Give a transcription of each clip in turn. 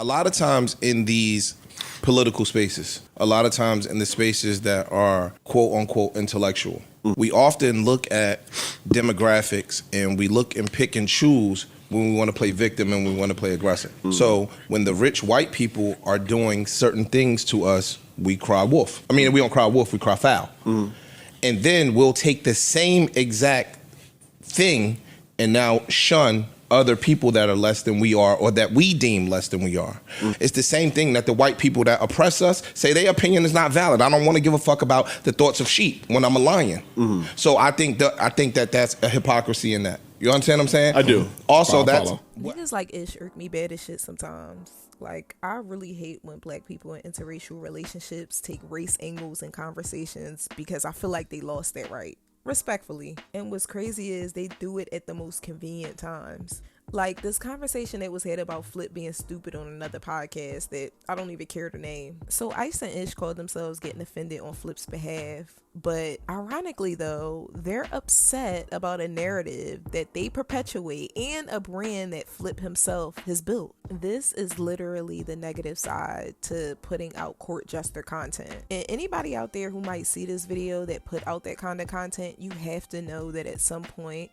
A lot of times in these political spaces, a lot of times in the spaces that are quote unquote intellectual, we often look at demographics and we look and pick and choose when we want to play victim and we want to play aggressor. So when the rich white people are doing certain things to us, we cry wolf. I mean, we don't cry wolf, we cry foul. And then we'll take the same exact thing and now shun other people that are less than we are or that we deem less than we are. It's the same thing that the white people that oppress us say their opinion is not valid. I don't want to give a fuck about the thoughts of sheep when I'm a lion. So I think that that's a hypocrisy in that. You understand what I'm saying? I do. Also, Niggas like Ish irk me bad as shit sometimes. Like, I really hate when black people in interracial relationships take race angles in conversations because I feel like they lost that right. Respectfully. And what's crazy is they do it at the most convenient times. Like this conversation that was had about Flip being stupid on another podcast that I don't even care to name. So Ice and Ish called themselves getting offended on Flip's behalf. But ironically though, they're upset about a narrative that they perpetuate and a brand that Flip himself has built. This is literally the negative side to putting out court jester content. And anybody out there who might see this video that put out that kind of content, you have to know that at some point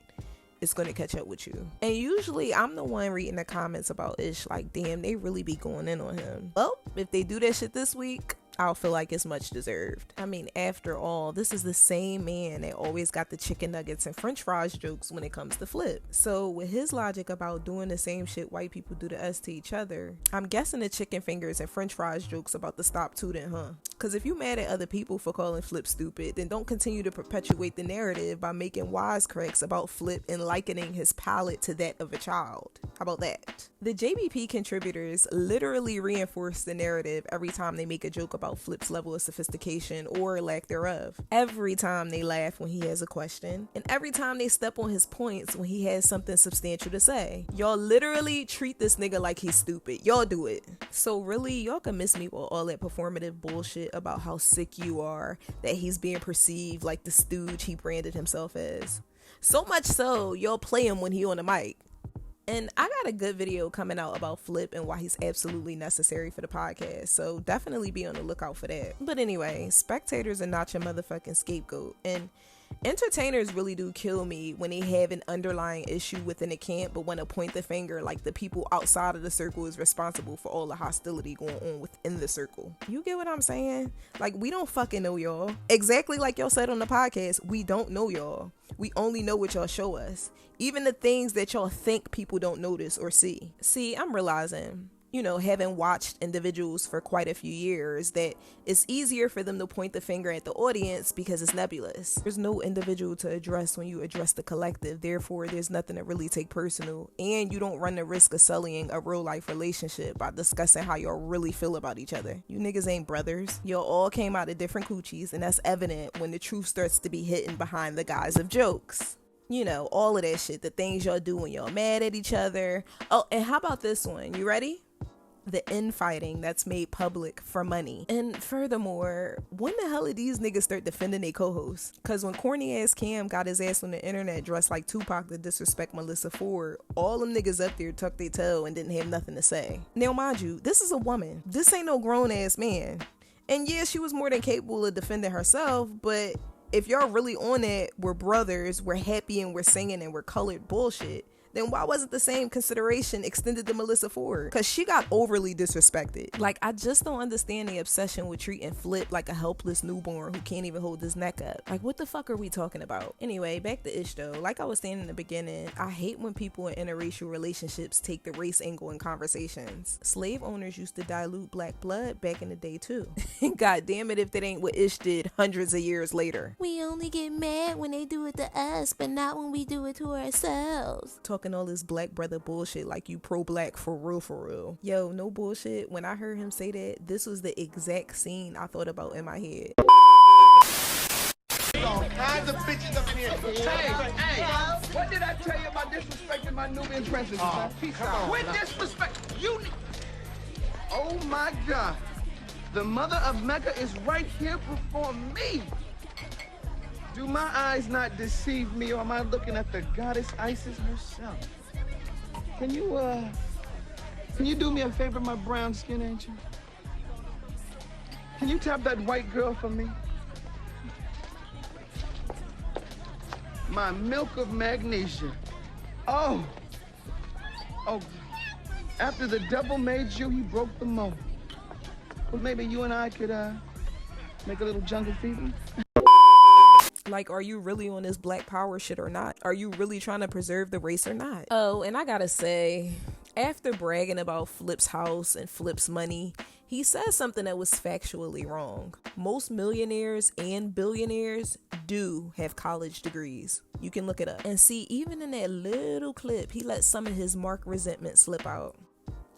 it's going to catch up with you. And usually I'm the one reading the comments about Ish like, damn, they really be going in on him. Well, if they do that shit this week, I'll feel like it's much deserved. I mean, after all, this is the same man that always got the chicken nuggets and french fries jokes when it comes to Flip. So with his logic about doing the same shit white people do to us to each other, I'm guessing the chicken fingers and french fries jokes about to stop tooting, huh? Because if you mad at other people for calling Flip stupid, then don't continue to perpetuate the narrative by making wisecracks about Flip and likening his palate to that of a child. How about that? The JBP contributors literally reinforce the narrative every time they make a joke about Flip's level of sophistication or lack thereof. Every time they laugh when he has a question, and every time they step on his points when he has something substantial to say. Y'all literally treat this nigga like he's stupid. Y'all do it. So really, y'all can miss me with all that performative bullshit about how sick you are, that he's being perceived like the stooge he branded himself as. So much so, y'all play him when he on the mic. And I got a good video coming out about Flip and why he's absolutely necessary for the podcast. So definitely be on the lookout for that. But anyway, spectators are not your motherfucking scapegoat. And entertainers really do kill me when they have an underlying issue within a camp but want to point the finger like the people outside of the circle is responsible for all the hostility going on within the circle. You get what I'm saying? Like, we don't fucking know y'all. Exactly like y'all said on the podcast, we don't know y'all. We only know what y'all show us. Even the things that y'all think people don't notice or see. See, I'm realizing, you know, having watched individuals for quite a few years, that it's easier for them to point the finger at the audience because it's nebulous. There's no individual to address when you address the collective. Therefore, there's nothing to really take personal. And you don't run the risk of sullying a real life relationship by discussing how y'all really feel about each other. You niggas ain't brothers. Y'all all came out of different coochies, and that's evident when the truth starts to be hidden behind the guise of jokes. You know, all of that shit, the things y'all do when y'all mad at each other. Oh, and how about this one? You ready? The infighting that's made public for money. And furthermore, when the hell did these niggas start defending their co-hosts? Because when corny ass Cam got his ass on the internet dressed like Tupac to disrespect Melissa Ford, all them niggas up there tucked their toe and didn't have nothing to say. Now mind you, this is a woman. This ain't no grown ass man. And yeah, she was more than capable of defending herself, but if y'all really on that, we're brothers, we're happy and we're singing and we're colored bullshit, then why wasn't the same consideration extended to Melissa Ford? Because she got overly disrespected. Like, I just don't understand the obsession with treating Flip like a helpless newborn who can't even hold his neck up. Like, what the fuck are we talking about? Anyway, back to Ish though. Like I was saying in the beginning, I hate when people in interracial relationships take the race angle in conversations. Slave owners used to dilute black blood back in the day too. God damn it if that ain't what Ish did hundreds of years later. We only get mad when they do it to us, but not when we do it to ourselves. Talking all this black brother bullshit like you pro-black for real. Yo, no bullshit. When I heard him say that, this was the exact scene I thought about in my head. All kinds of bitches up in here. Hey, what did I tell you about disrespecting my Nubian princesses? Peace out. With disrespect, you. Oh my God, the mother of Mecca is right here before me. Do my eyes not deceive me, or am I looking at the goddess Isis herself? Can you Can you do me a favor, my brown skin angel? Can you tap that white girl for me? My milk of magnesia. Oh. After the devil made you, he broke the mold. Well, maybe you and I could make a little jungle fever. Like, are you really on this black power shit or not? Are you really trying to preserve the race or not? Oh, and I gotta say, after bragging about Flip's house and Flip's money, he said something that was factually wrong. Most millionaires and billionaires do have college degrees. You can look it up. And see, even in that little clip, he let some of his Mark resentment slip out.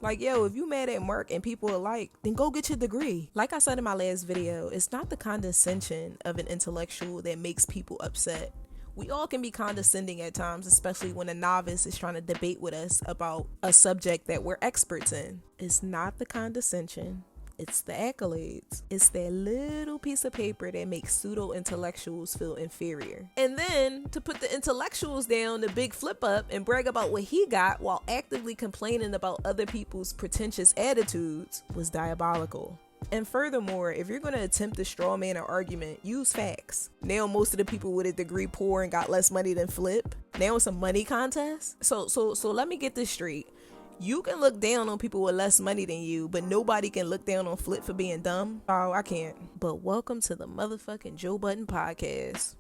Like, yo, if you mad at Mark and people alike, then go get your degree. Like I said in my last video, it's not the condescension of an intellectual that makes people upset. We all can be condescending at times, especially when a novice is trying to debate with us about a subject that we're experts in. It's not the condescension. It's the accolades. It's that little piece of paper that makes pseudo-intellectuals feel inferior. And then, to put the intellectuals down, the big flip up and brag about what he got while actively complaining about other people's pretentious attitudes was diabolical. And furthermore, if you're going to attempt to straw man an argument, use facts. Now most of the people with a degree poor and got less money than Flip. Now it's a money contest. So let me get this straight. You can look down on people with less money than you, but nobody can look down on Flip for being dumb. Oh, I can't. But welcome to the motherfucking Joe Budden Podcast.